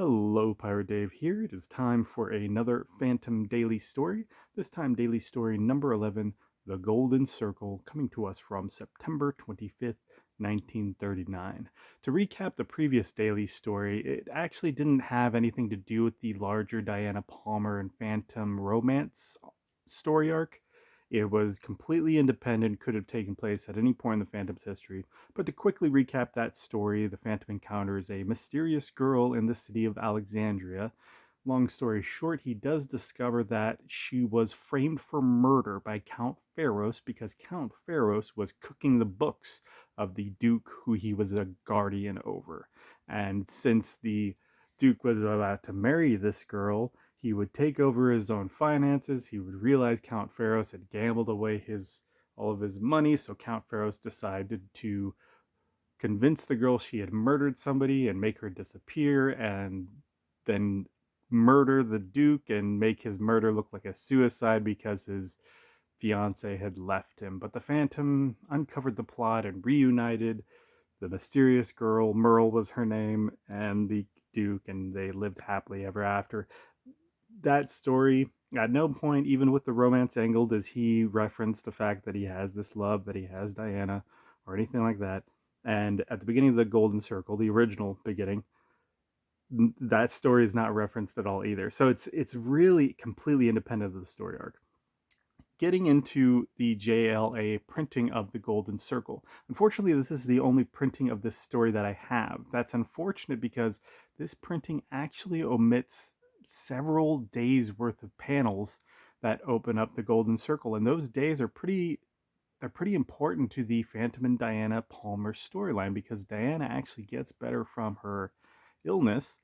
Hello, Pirate Dave here. It is time for another Phantom Daily story. This time, Daily Story number 11, The Golden Circle, coming to us from September 25th, 1939. To recap the previous Daily Story, it actually didn't have anything to do with the larger Diana Palmer and Phantom romance story arc. It was completely independent, could have taken place at any point in the Phantom's history. But to quickly recap that story, the Phantom encounters a mysterious girl in the city of Alexandria. Long story short, he does discover that she was framed for murder by Count Pharos because Count Pharos was cooking the books of the Duke who he was a guardian over. And since the Duke was about to marry this girl, he would take over his own finances. He would realize Count Pharos had gambled away all of his money, so Count Pharos decided to convince the girl she had murdered somebody and make her disappear, and then murder the Duke and make his murder look like a suicide because his fiance had left him. But the Phantom uncovered the plot and reunited the mysterious girl, Merle was her name, and the Duke, and they lived happily ever after. That story, at no point, even with the romance angle, does he reference the fact that he has this love, that he has Diana, or anything like that. And at the beginning of the Golden Circle, the original beginning, that story is not referenced at all either. So it's really completely independent of the story arc. Getting into the JLA printing of the Golden Circle. Unfortunately, this is the only printing of this story that I have. That's unfortunate because this printing actually omits several days worth of panels that open up the Golden Circle, and those days are they're pretty important to the Phantom and Diana Palmer storyline because Diana actually gets better from her illness.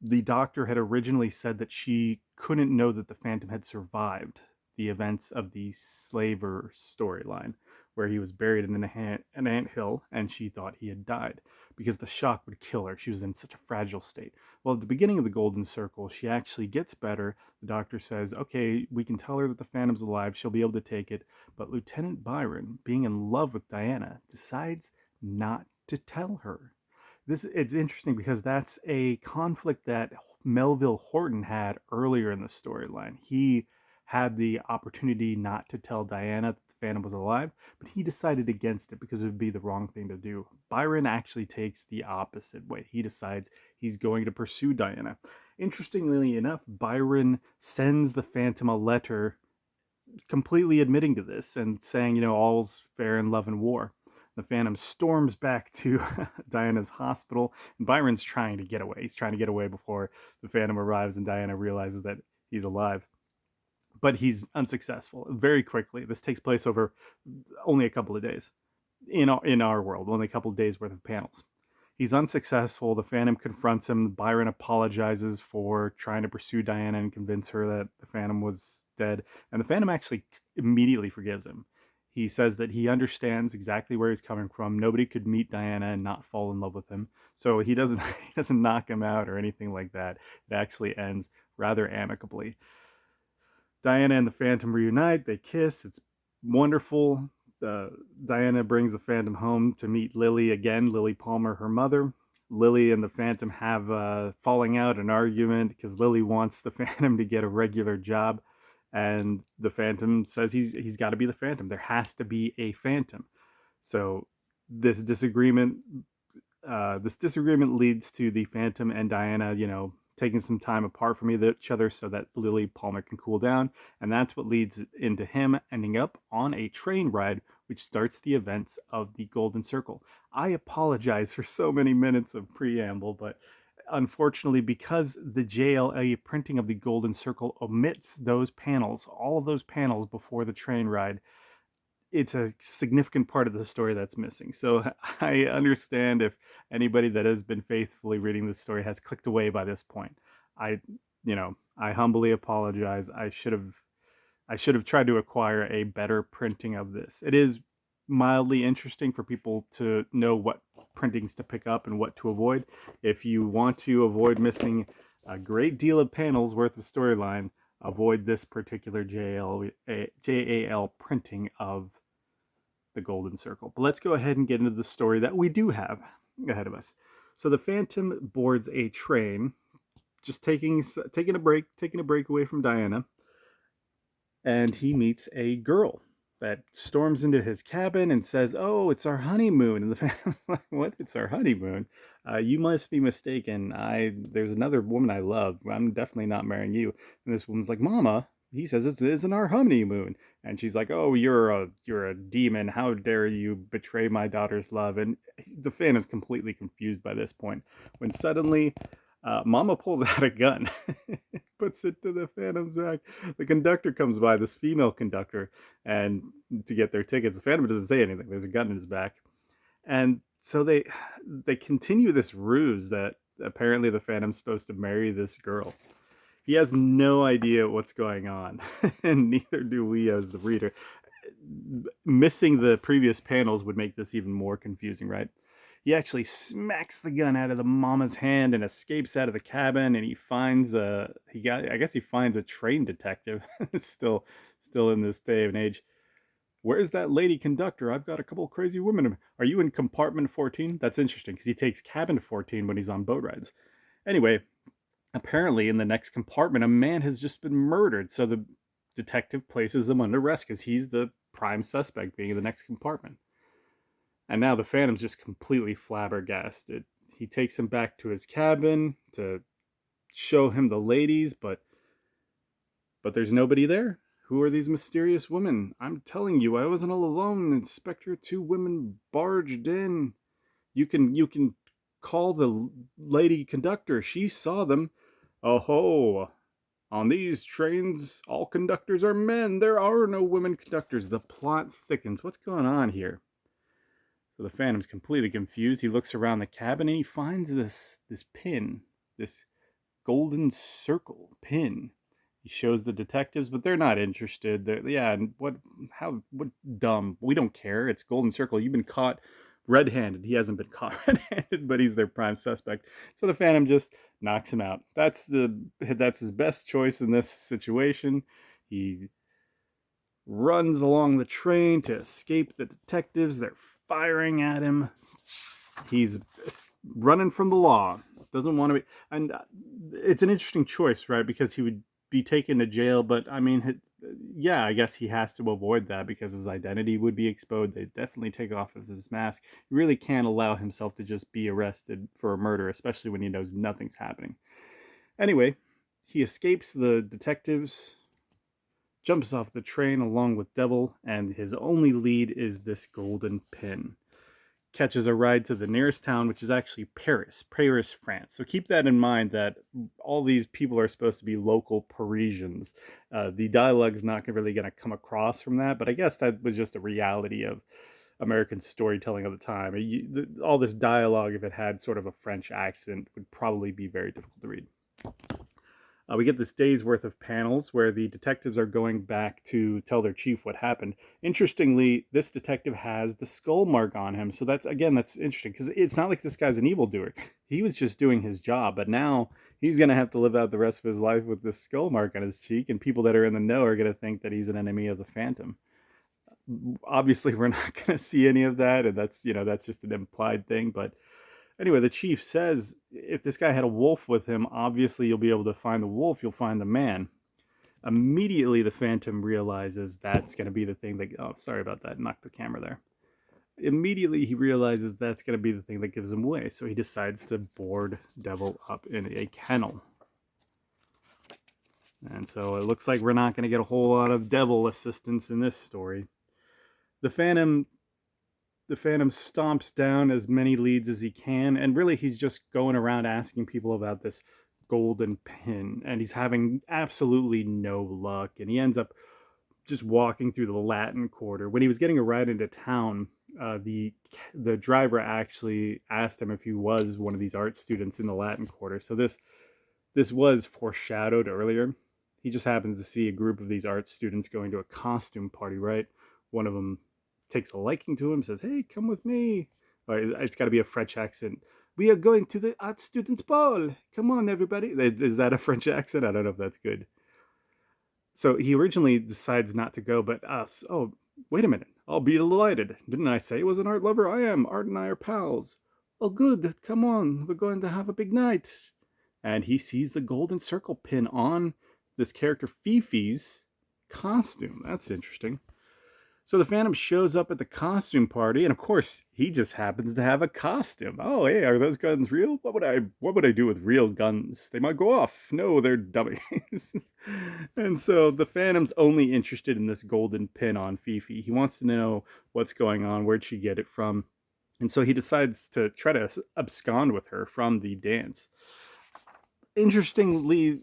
The doctor had originally said that she couldn't know that the Phantom had survived the events of the Slaver storyline, where he was buried in an anthill and she thought he had died because the shock would kill her. She was in such a fragile state. Well, at the beginning of the Golden Circle, she actually gets better. The doctor says, okay, we can tell her that the Phantom's alive. She'll be able to take it. But Lieutenant Byron, being in love with Diana, decides not to tell her. It's interesting because that's a conflict that Melville Horton had earlier in the storyline. He had the opportunity not to tell Diana that the Phantom was alive, but he decided against it because it would be the wrong thing to do. Byron actually takes the opposite way. He decides he's going to pursue Diana. Interestingly enough, Byron sends the Phantom a letter completely admitting to this and saying, all's fair in love and war. The Phantom storms back to Diana's hospital, and Byron's trying to get away. He's trying to get away before the Phantom arrives and Diana realizes that he's alive. But he's unsuccessful very quickly. This takes place over only a couple of days in our world, only a couple of days worth of panels. He's unsuccessful. The Phantom confronts him. Byron apologizes for trying to pursue Diana and convince her that the Phantom was dead. And the Phantom actually immediately forgives him. He says that he understands exactly where he's coming from. Nobody could meet Diana and not fall in love with him. So he doesn't he doesn't knock him out or anything like that. It actually ends rather amicably. Diana and the Phantom reunite. They kiss. It's wonderful. Diana brings the Phantom home to meet Lily again, Lily Palmer, her mother. Lily and the Phantom have a falling out, an argument, because Lily wants the Phantom to get a regular job, and the Phantom says he's got to be the Phantom. There has to be a Phantom. So this disagreement leads to the Phantom and Diana, taking some time apart from each other so that Lily Palmer can cool down. And that's what leads into him ending up on a train ride, which starts the events of the Golden Circle. I apologize for so many minutes of preamble, but unfortunately, because the JLA printing of the Golden Circle omits those panels, all of those panels before the train ride, it's a significant part of the story that's missing. So I understand if anybody that has been faithfully reading this story has clicked away by this point. I, I humbly apologize. I should have tried to acquire a better printing of this. It is mildly interesting for people to know what printings to pick up and what to avoid. If you want to avoid missing a great deal of panels worth of storyline, avoid this particular JAL printing of the Golden Circle. But let's go ahead and get into the story that we do have ahead of us. So the Phantom boards a train, just taking a break away from Diana, and he meets a girl that storms into his cabin and says, "Oh, it's our honeymoon." And the family's like, "What? It's our honeymoon? You must be mistaken. There's another woman I love. I'm definitely not marrying you." And this woman's like, "Mama." He says it isn't our honeymoon, and she's like, "Oh, you're a demon. How dare you betray my daughter's love?" And the fan is completely confused by this point when suddenly Mama pulls out a gun, puts it to the Phantom's back. The conductor comes by, this female conductor, and to get their tickets. The Phantom doesn't say anything. There's a gun in his back, and so they continue this ruse that apparently the Phantom's supposed to marry this girl. He has no idea what's going on, and neither do we as the reader. Missing the previous panels would make this even more confusing, right? He actually smacks the gun out of the mama's hand and escapes out of the cabin. And he finds I guess he finds a train detective. still in this day and age. Where's that lady conductor? I've got a couple crazy women. Are you in compartment 14? That's interesting because he takes cabin 14 when he's on boat rides. Anyway, apparently in the next compartment, a man has just been murdered. So the detective places him under arrest because he's the prime suspect, being in the next compartment. And now the Phantom's just completely flabbergasted. He takes him back to his cabin to show him the ladies, but there's nobody there. Who are these mysterious women? I'm telling you, I wasn't all alone. Inspector, two women barged in. You can call the lady conductor. She saw them. Oh ho! On these trains, all conductors are men. There are no women conductors. The plot thickens. What's going on here? So the Phantom's completely confused. He looks around the cabin and he finds this pin, this golden circle pin. He shows the detectives, but they're not interested. Yeah, and what dumb. We don't care. It's golden circle. You've been caught red-handed. He hasn't been caught red-handed, but he's their prime suspect. So the Phantom just knocks him out. That's his best choice in this situation. He runs along the train to escape the detectives. They're firing at him. He's running from the law. Doesn't want to be, and it's an interesting choice, right? Because he would be taken to jail, but I mean, yeah, I guess he has to avoid that because his identity would be exposed. They definitely take off of his mask. He really can't allow himself to just be arrested for a murder, especially when he knows nothing's happening. Anyway, he escapes the detectives, jumps off the train along with Devil, and his only lead is this golden pin. Catches a ride to the nearest town, which is actually Paris, France. So keep that in mind that all these people are supposed to be local Parisians. The dialogue's not really going to come across from that, but I guess that was just a reality of American storytelling of the time. All this dialogue, if it had sort of a French accent, would probably be very difficult to read. We get this day's worth of panels where the detectives are going back to tell their chief what happened. Interestingly, this detective has the skull mark on him. So that's interesting because it's not like this guy's an evildoer. He was just doing his job, but now he's going to have to live out the rest of his life with this skull mark on his cheek, and people that are in the know are going to think that he's an enemy of the Phantom. Obviously, we're not going to see any of that, and that's just an implied thing, but anyway, the chief says if this guy had a wolf with him, obviously you'll be able to find the wolf, you'll find the man. Immediately, the Phantom realizes that's going to be the thing that... Oh, sorry about that. Knocked the camera there. Immediately, he realizes that's going to be the thing that gives him away. So he decides to board Devil up in a kennel. And so it looks like we're not going to get a whole lot of Devil assistance in this story. The Phantom stomps down as many leads as he can, and really he's just going around asking people about this golden pin, and he's having absolutely no luck, and he ends up just walking through the Latin Quarter. When he was getting a ride into town, the driver actually asked him if he was one of these art students in the Latin Quarter. So this was foreshadowed earlier. He just happens to see a group of these art students going to a costume party, right? One of them takes a liking to him, says, "Hey, come with me." It's got to be a French accent. "We are going to the art students' ball. Come on, everybody." Is that a French accent? I don't know if that's good. So he originally decides not to go, but us. "Oh, wait a minute. I'll be delighted. Didn't I say it was an art lover? I am. Art and I are pals." Oh, good, come on, we're going to have a big night. And he sees the golden circle pin on this character Fifi's costume. That's interesting. So the Phantom shows up at the costume party, and of course, he just happens to have a costume. Oh, hey, are those guns real? What would I do with real guns? They might go off. No, they're dummies. And so the Phantom's only interested in this golden pin on Fifi. He wants to know what's going on, where'd she get it from, and so he decides to try to abscond with her from the dance. Interestingly,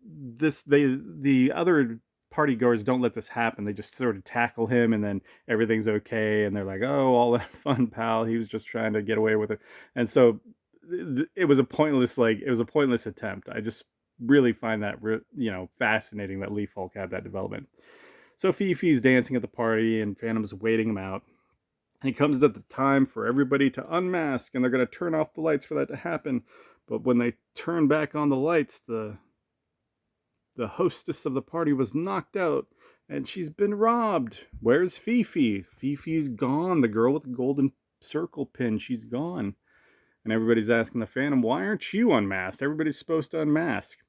the other party goers don't let this happen. They just sort of tackle him, and then everything's okay, and they're like, "Oh, all that fun, pal. He was just trying to get away with it." And so it was a pointless attempt. I just really find that fascinating that Lee Falk had that development. So Fifi's dancing at the party, and Phantom's waiting him out. And it comes at the time for everybody to unmask, and they're going to turn off the lights for that to happen. But when they turn back on the lights, the hostess of the party was knocked out, and she's been robbed. Where's Fifi? Fifi's gone. The girl with the golden circle pin, she's gone. And everybody's asking the Phantom, why aren't you unmasked? Everybody's supposed to unmask.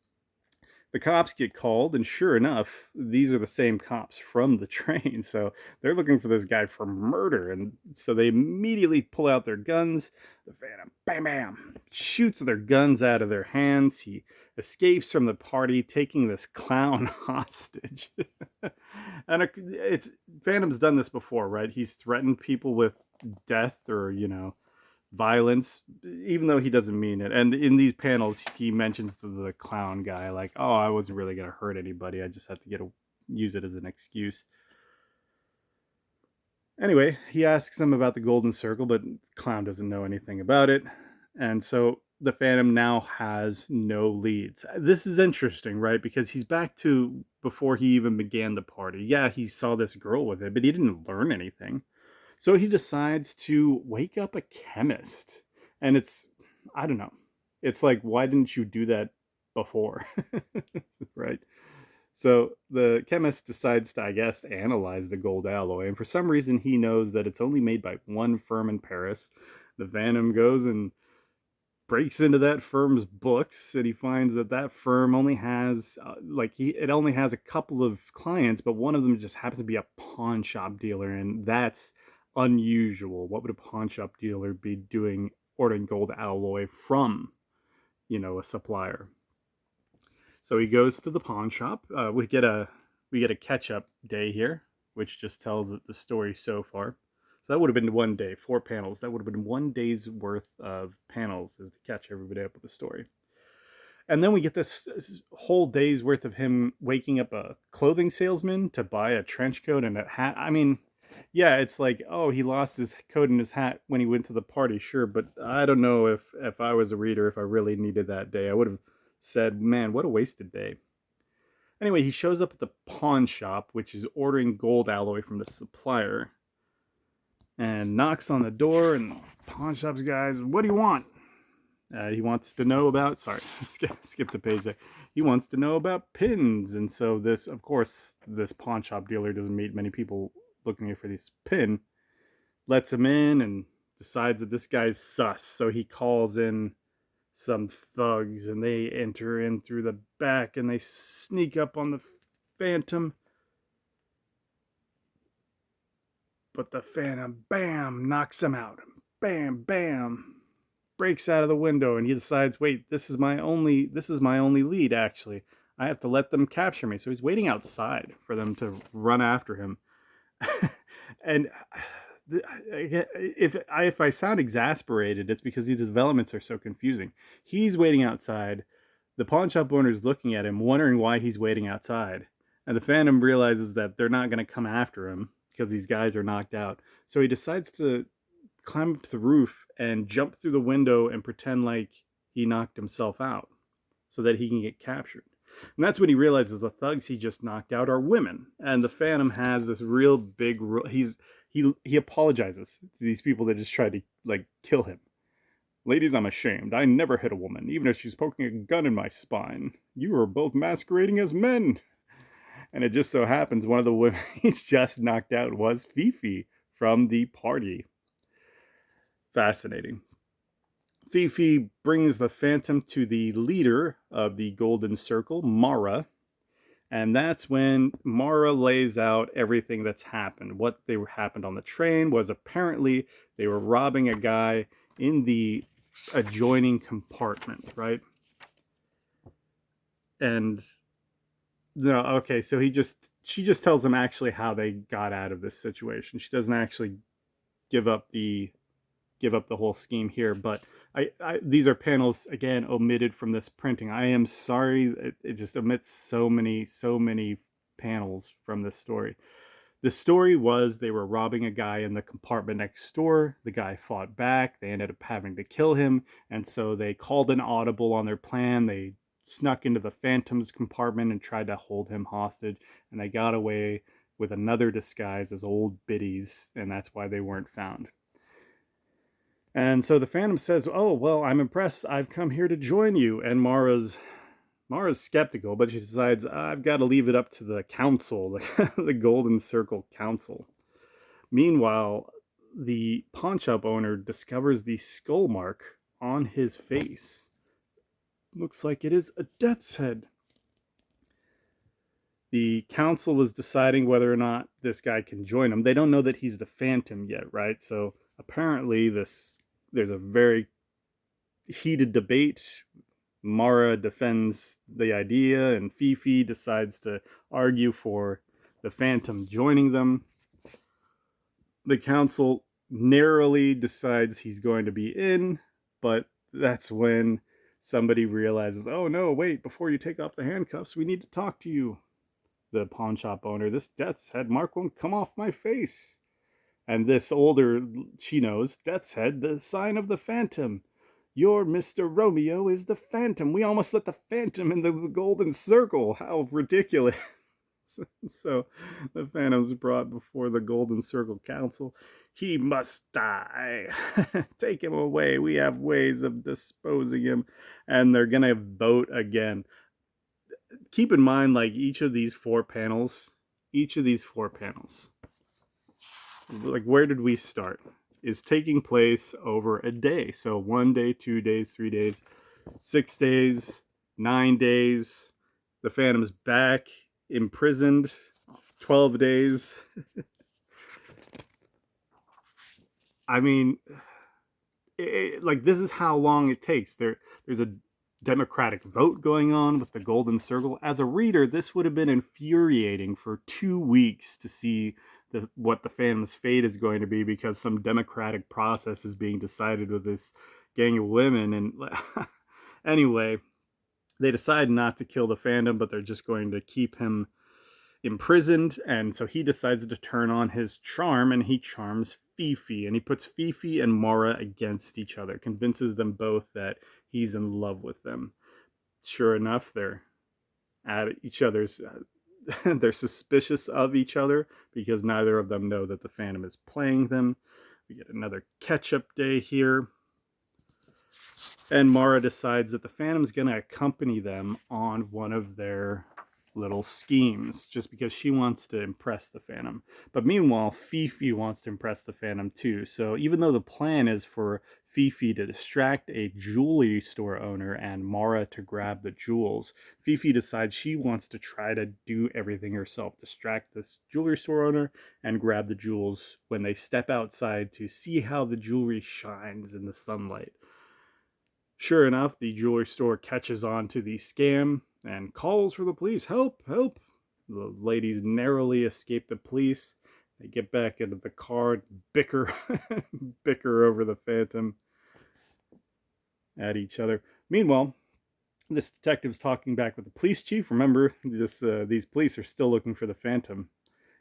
The cops get called, and sure enough, these are the same cops from the train. So they're looking for this guy for murder. And so they immediately pull out their guns. The Phantom, bam, bam, shoots their guns out of their hands. He escapes from the party, taking this clown hostage. And it's Phantom's done this before, right? He's threatened people with death or, violence, even though he doesn't mean it. And in these panels, he mentions the clown guy, like, "Oh, I wasn't really going to hurt anybody. I just had to use it as an excuse." Anyway, he asks him about the golden circle, but clown doesn't know anything about it. And so the Phantom now has no leads. This is interesting, right? Because he's back to before he even began the party. Yeah, he saw this girl with it, but he didn't learn anything. So he decides to wake up a chemist. And I don't know. It's like, why didn't you do that before? Right? So the chemist decides to, I guess, analyze the gold alloy. And for some reason, he knows that it's only made by one firm in Paris. The Phantom goes and breaks into that firm's books, and he finds that firm only has it only has a couple of clients, but one of them just happens to be a pawn shop dealer, and that's unusual. What would a pawn shop dealer be doing ordering gold alloy from a supplier? So he goes to the pawn shop. We get a catch up day here, which just tells the story so far. So that would have been one day, 4 panels. That would have been one day's worth of panels as to catch everybody up with the story. And then we get this whole day's worth of him waking up a clothing salesman to buy a trench coat and a hat. I mean, yeah, it's like, oh, he lost his coat and his hat when he went to the party, sure, but I don't know if I was a reader, if I really needed that day. I would have said, man, what a wasted day. Anyway, he shows up at the pawn shop, which is ordering gold alloy from the supplier, and knocks on the door, and the pawn shop's guys, what do you want? He wants to know about, sorry, skip the page there. He wants to know about pins. And so this, of course, this pawn shop dealer doesn't meet many people looking for this pin, lets him in and decides that this guy's sus. So he calls in some thugs, and they enter in through the back, and they sneak up on the Phantom. But the Phantom, bam, knocks him out. Bam, bam, breaks out of the window, and he decides, wait, this is my only lead, actually. I have to let them capture me. So he's waiting outside for them to run after him. And if I sound exasperated, it's because these developments are so confusing. He's waiting outside. The pawn shop owner is looking at him, wondering why he's waiting outside. And the Phantom realizes that they're not going to come after him because these guys are knocked out. So he decides to climb up to the roof and jump through the window and pretend like he knocked himself out so that he can get captured. And that's when he realizes the thugs he just knocked out are women. And the Phantom has this real big... He apologizes to these people that just tried to, kill him. Ladies, I'm ashamed. I never hit a woman, even if she's poking a gun in my spine. You are both masquerading as men. And it just so happens one of the women he's just knocked out was Fifi from the party. Fascinating. Fifi brings the Phantom to the leader of the Golden Circle, Mara, and that's when Mara lays out everything that's happened. What happened on the train was apparently they were robbing a guy in the adjoining compartment, right? And no, okay, so she just tells him actually how they got out of this situation. She doesn't actually give up the whole scheme here, but these are panels again omitted from this printing. I am sorry, it just omits so many panels from this story. The story was they were robbing a guy in the compartment next door. The guy fought back. They ended up having to kill him, and so they called an audible on their plan. They snuck into the Phantom's compartment and tried to hold him hostage, and they got away with another disguise as old biddies, and that's why they weren't found. And so the Phantom says, "Oh, well, I'm impressed. I've come here to join you." And Mara's skeptical, but she decides, "I've got to leave it up to the council, the Golden Circle Council." Meanwhile, the pawn shop owner discovers the skull mark on his face. Looks like it is a death's head. The council is deciding whether or not this guy can join them. They don't know that he's the Phantom yet, right? So apparently there's a very heated debate. Mara defends the idea, and Fifi decides to argue for the Phantom joining them. The council narrowly decides he's going to be in, but that's when somebody realizes, "Oh no, wait, before you take off the handcuffs, we need to talk to you." The pawn shop owner, "This death's head mark won't come off my face." And this older, she knows, "Death's head, the sign of the Phantom. Your Mr. Romeo is the Phantom. We almost let the Phantom in the Golden Circle. How ridiculous." So the Phantom's brought before the Golden Circle Council. "He must die. Take him away. We have ways of disposing him." And they're going to vote again. Keep in mind, like each of these four panels, like where did we start, is taking place over a day. So 1 day, 2 days, 3 days, 6 days, 9 days. The Phantom's back, imprisoned, 12 days. I mean, like this is how long it takes. There's a democratic vote going on with the Golden Circle. As a reader, this would have been infuriating for 2 weeks to see what the Phantom's fate is going to be, because some democratic process is being decided with this gang of women. And anyway, they decide not to kill the Phantom, but they're just going to keep him imprisoned. And so he decides to turn on his charm, and he charms Fifi, and he puts Fifi and Mara against each other, convinces them both that he's in love with them. Sure enough, they're at each other's they're suspicious of each other because neither of them know that the Phantom is playing them. We get another catch-up day here, and Mara decides that the Phantom's going to accompany them on one of their little schemes just because she wants to impress the Phantom. But meanwhile, Fifi wants to impress the Phantom too. So even though the plan is for Fifi to distract a jewelry store owner and Mara to grab the jewels, Fifi decides she wants to try to do everything herself, distract this jewelry store owner and grab the jewels when they step outside to see how the jewelry shines in the sunlight. Sure enough, the jewelry store catches on to the scam and calls for the police. "Help, help." The ladies narrowly escape the police. They get back into the car and bicker over the Phantom at each other. Meanwhile, this detective's talking back with the police chief. Remember, these police are still looking for the Phantom.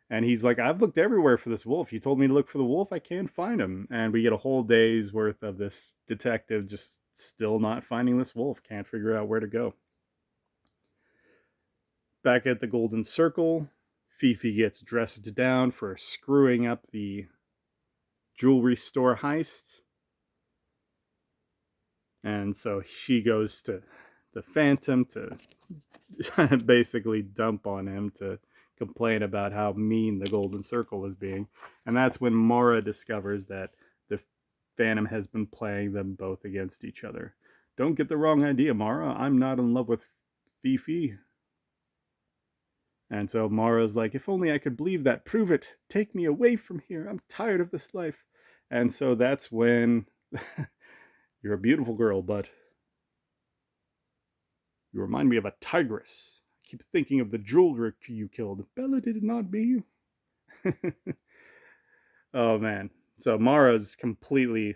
And he's like, "I've looked everywhere for this wolf. You told me to look for the wolf. I can't find him." And we get a whole day's worth of this detective just still not finding this wolf. Can't figure out where to go. Back at the Golden Circle, Fifi gets dressed down for screwing up the jewelry store heist. And so she goes to the Phantom to basically dump on him, to complain about how mean the Golden Circle is being. And that's when Mara discovers that the Phantom has been playing them both against each other. Don't get the wrong idea, Mara. I'm not in love with Fifi. And so Mara's like, if only I could believe that. Prove it. Take me away from here. I'm tired of this life. And so that's when you're a beautiful girl, but you remind me of a tigress. I keep thinking of the jewelry you killed. Bella, did it not be? Oh man. So Mara's completely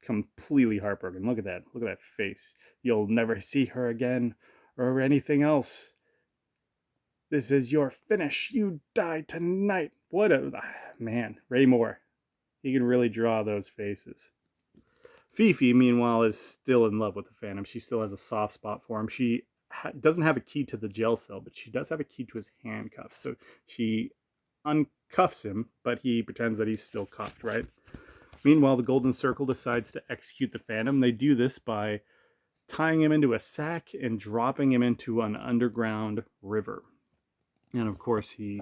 heartbroken. Look at that. Look at that face. You'll never see her again or anything else. This is your finish. You die tonight. What a man. Ray Moore. He can really draw those faces. Fifi, meanwhile, is still in love with the Phantom. She still has a soft spot for him. She doesn't have a key to the jail cell, but she does have a key to his handcuffs. So she uncuffs him, but he pretends that he's still cuffed, right? Meanwhile, the Golden Circle decides to execute the Phantom. They do this by tying him into a sack and dropping him into an underground river. And of course, he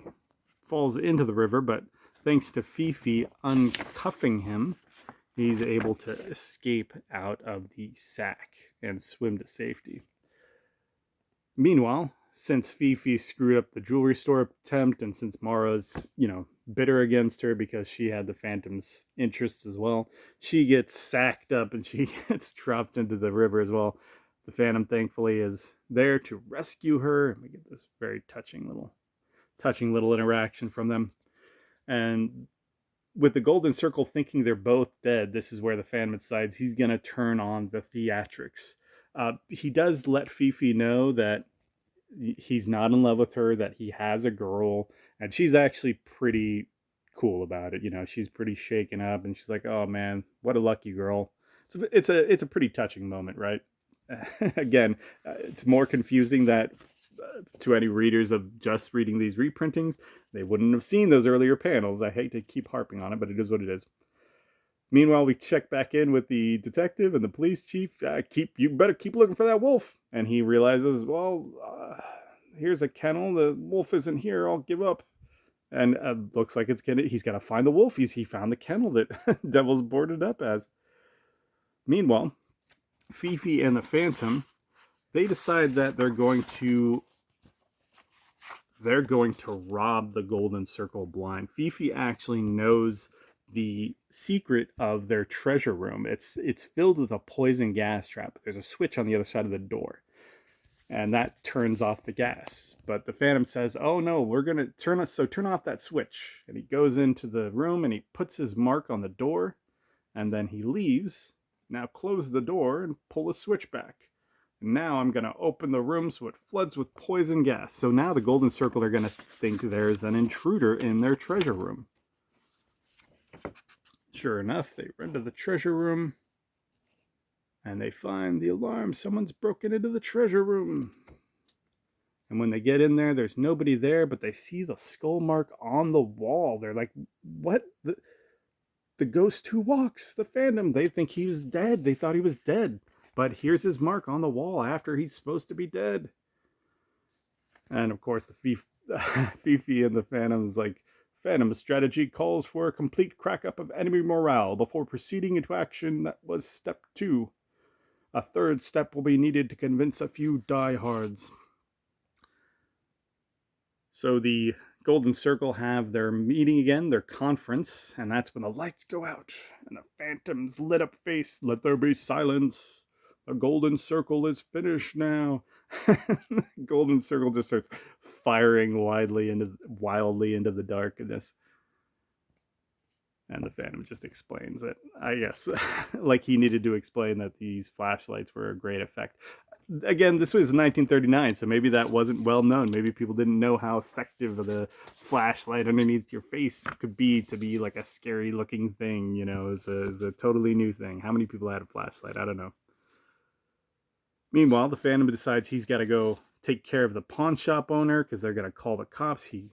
falls into the river, but thanks to Fifi uncuffing him, he's able to escape out of the sack and swim to safety. Meanwhile, since Fifi screwed up the jewelry store attempt, and since Mara's, bitter against her because she had the Phantom's interests as well, she gets sacked up and she gets dropped into the river as well. The Phantom, thankfully, is there to rescue her. And we get this very touching little interaction from them. And with the Golden Circle thinking they're both dead, this is where the Phantom decides he's going to turn on the theatrics. He does let Fifi know that he's not in love with her, that he has a girl, and she's actually pretty cool about it. She's pretty shaken up, and she's like, "Oh man, what a lucky girl." It's a pretty touching moment, right? Again, it's more confusing that to any readers of just reading these reprintings, they wouldn't have seen those earlier panels. I hate to keep harping on it, but it is what it is. Meanwhile, we check back in with the detective and the police chief. You better keep looking for that wolf. And he realizes, well, here's a kennel. The wolf isn't here. I'll give up. And looks like he's got to find the wolf. He found the kennel that Devil's boarded up as. Meanwhile, Fifi and the Phantom, they decide that they're going to rob the Golden Circle blind. Fifi actually knows the secret of their treasure room. It's filled with a poison gas trap. There's a switch on the other side of the door, and that turns off the gas. But the Phantom says, "Oh no, we're gonna turn off that switch." And he goes into the room and he puts his mark on the door, and then he leaves. Now close the door and pull the switch back. Now I'm going to open the room so it floods with poison gas. So now the Golden Circle are going to think there's an intruder in their treasure room. Sure enough, they run to the treasure room and they find the alarm. Someone's broken into the treasure room. And when they get in there, there's nobody there, but they see the skull mark on the wall. They're like, what? The ghost who walks, the Phantom. They think he's dead. They thought he was dead. But here's his mark on the wall after he's supposed to be dead. And of course, the Fifi and the Phantom's like, Phantom's strategy calls for a complete crack-up of enemy morale before proceeding into action. That was step 2. A third step will be needed to convince a few diehards. So the Golden Circle have their meeting again, their conference, and that's when the lights go out and the Phantom's lit up face. Let there be silence. The Golden Circle is finished now. Golden Circle just starts firing wildly into the darkness. And the Phantom just explains it. I guess, like he needed to explain that these flashlights were a great effect. Again, this was 1939, so maybe that wasn't well known. Maybe people didn't know how effective the flashlight underneath your face could be to be like a scary looking thing. It was a totally new thing. How many people had a flashlight? I don't know. Meanwhile, the Phantom decides he's got to go take care of the pawn shop owner because they're going to call the cops. He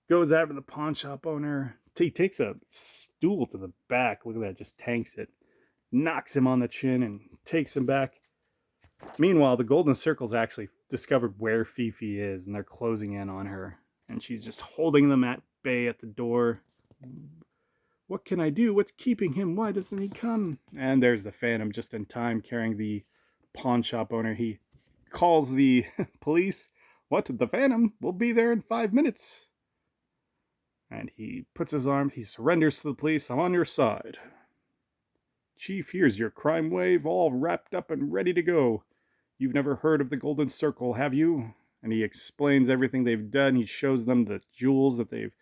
goes after the pawn shop owner. He takes a stool to the back. Look at that, just tanks it. Knocks him on the chin and takes him back. Meanwhile, the Golden Circle's actually discovered where Fifi is, and they're closing in on her. And she's just holding them at bay at the door, What can I do? What's keeping him? Why doesn't he come? And there's the Phantom just in time carrying the pawn shop owner. He calls the police. What? The Phantom will be there in 5 minutes. And he puts his arm, he surrenders to the police. I'm on your side. Chief, here's your crime wave all wrapped up and ready to go. You've never heard of the Golden Circle, have you? And he explains everything they've done. He shows them the jewels that they've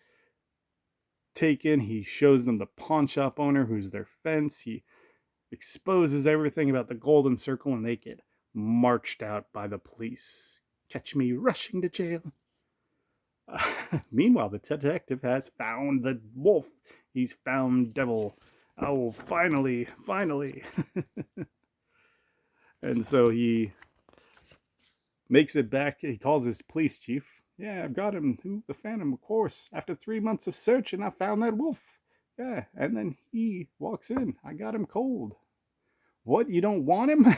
taken. He shows them the pawn shop owner who's their fence. He exposes everything about the Golden Circle, and they get marched out by the police. Catch me rushing to jail. Meanwhile, the detective has found the wolf. He's found Devil. Oh, finally, finally. And so he makes it back. He calls his police chief. Yeah, I've got him. Who? The Phantom, of course. After 3 months of searching, I found that wolf. Yeah, and then he walks in. I got him cold. What? You don't want him?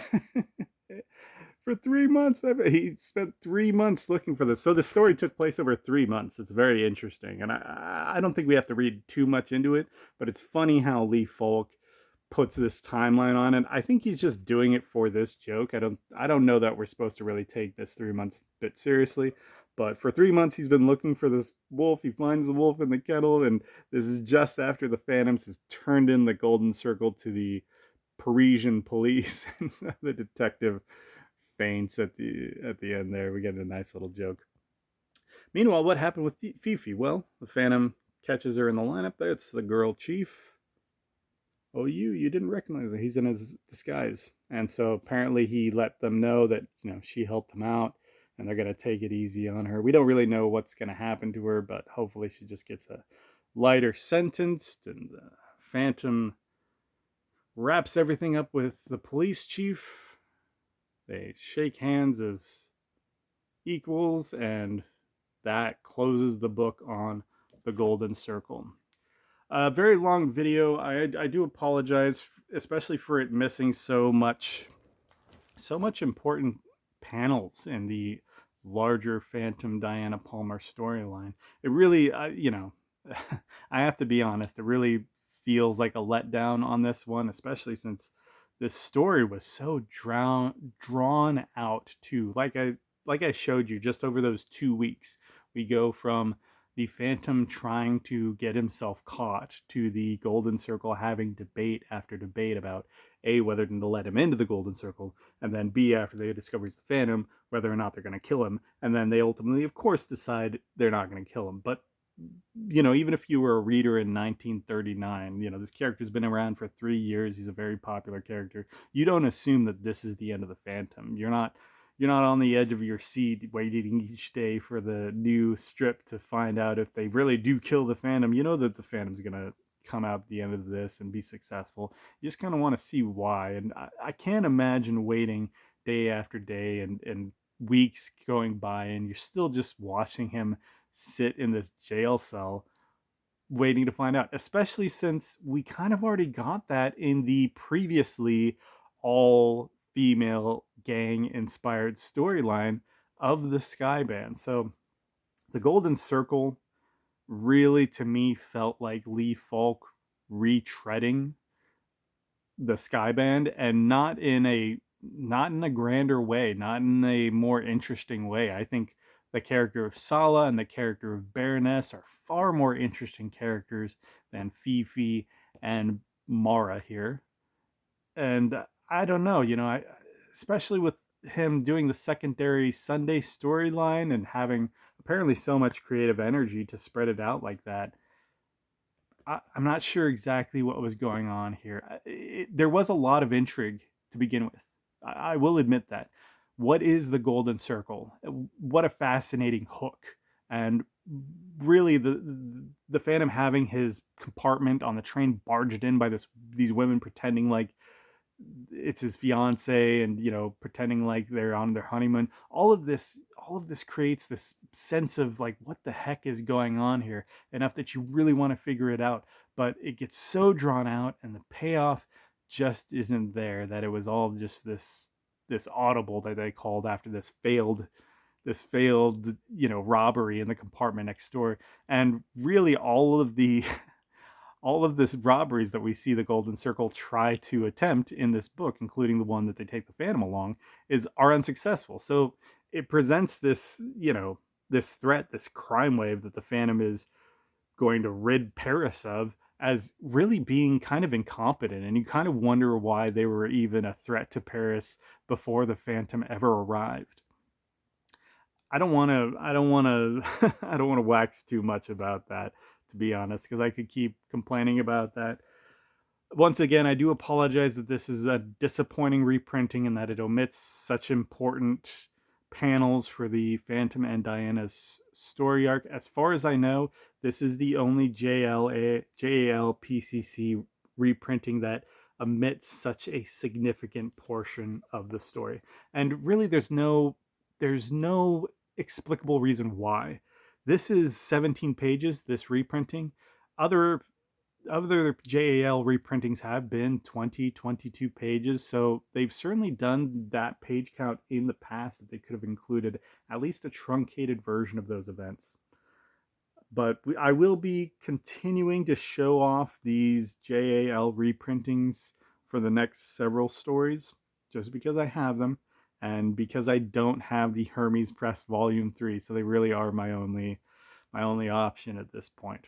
For 3 months, he spent 3 months looking for this. So the story took place over 3 months. It's very interesting, and I don't think we have to read too much into it. But it's funny how Lee Falk puts this timeline on, and I think he's just doing it for this joke. I don't know that we're supposed to really take this 3 months bit seriously. But for 3 months, he's been looking for this wolf. He finds the wolf in the kennel, and this is just after the Phantoms has turned in the Golden Circle to the Parisian police. And so the detective faints at the end there. We get a nice little joke. Meanwhile, what happened with Fifi? Well, the Phantom catches her in the lineup there. It's the girl chief. Oh, you didn't recognize her. He's in his disguise. And so apparently he let them know that, she helped him out and they're going to take it easy on her. We don't really know what's going to happen to her, but hopefully she just gets a lighter sentence. And the Phantom wraps everything up with the police chief. They shake hands as equals, and that closes the book on the Golden Circle. A very long video. I do apologize, especially for it missing so much important panels in the larger Phantom Diana Palmer storyline. It really, I have to be honest, it really feels like a letdown on this one, especially since this story was so drawn out too. Like I showed you, just over those 2 weeks, we go from the Phantom trying to get himself caught to the Golden Circle having debate after debate about A, whether to let him into the Golden Circle, and then B, after they discover he's the Phantom, whether or not they're going to kill him. And then they ultimately, of course, decide they're not going to kill him. But even if you were a reader in 1939, this character's been around for 3 years. He's a very popular character. You don't assume that this is the end of the Phantom. You're not on the edge of your seat waiting each day for the new strip to find out if they really do kill the Phantom. You know that the Phantom's going to come out at the end of this and be successful. You just kind of want to see why. And I can't imagine waiting day after day and weeks going by and you're still just watching him sit in this jail cell waiting to find out, especially since we kind of already got that in the previously all female gang inspired storyline of the Sky Band. So the Golden Circle really, to me, felt like Lee Falk retreading the Sky Band, and not in a grander way, not in a more interesting way. I think the character of Sala and the character of Baroness are far more interesting characters than Fifi and Mara here. And I don't know, especially with him doing the secondary Sunday storyline and having apparently so much creative energy to spread it out like that. I'm not sure exactly what was going on here. There was a lot of intrigue to begin with. I will admit that. What is the Golden Circle? What a fascinating hook. And really, the Phantom having his compartment on the train barged in by these women pretending like it's his fiance, and pretending like they're on their honeymoon. All of this creates this sense of like, what the heck is going on here, enough that you really want to figure it out. But it gets so drawn out and the payoff just isn't there, that it was all just this audible that they called after this failed robbery in the compartment next door. And really all of the all of this robberies that we see the Golden Circle try to attempt in this book, including the one that they take the Phantom along, are unsuccessful. So it presents this, this threat, this crime wave that the Phantom is going to rid Paris of, as really being kind of incompetent. And you kind of wonder why they were even a threat to Paris before the Phantom ever arrived. I don't want to wax too much about that, to be honest, because I could keep complaining about that. Once again, I do apologize that this is a disappointing reprinting and that it omits such important panels for the Phantom and Diana's story arc. As far as I know, this is the only JAL PCC reprinting that omits such a significant portion of the story. And really there's no explicable reason why. This is 17 pages, this reprinting. Other JAL reprintings have been 20, 22 pages, so they've certainly done that page count in the past that they could have included at least a truncated version of those events. But I will be continuing to show off these JAL reprintings for the next several stories, just because I have them, and because I don't have the Hermes Press Volume 3, so they really are my only option at this point.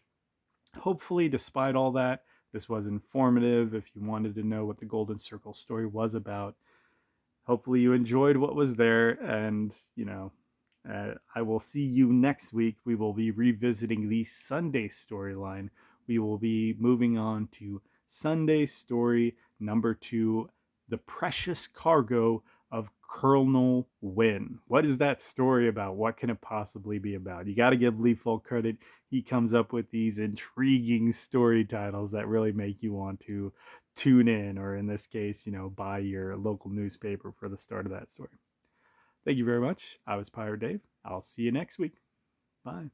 Hopefully, despite all that, this was informative. If you wanted to know what the Golden Circle story was about, hopefully you enjoyed what was there. And, I will see you next week. We will be revisiting the Sunday storyline. We will be moving on to Sunday story number 2, The Precious Cargo of Colonel Wynn. What is that story about? What can it possibly be about? You got to give Lee full credit. He comes up with these intriguing story titles that really make you want to tune in, or in this case, buy your local newspaper for the start of that story. Thank you very much. I was Pirate Dave. I'll see you next week. Bye.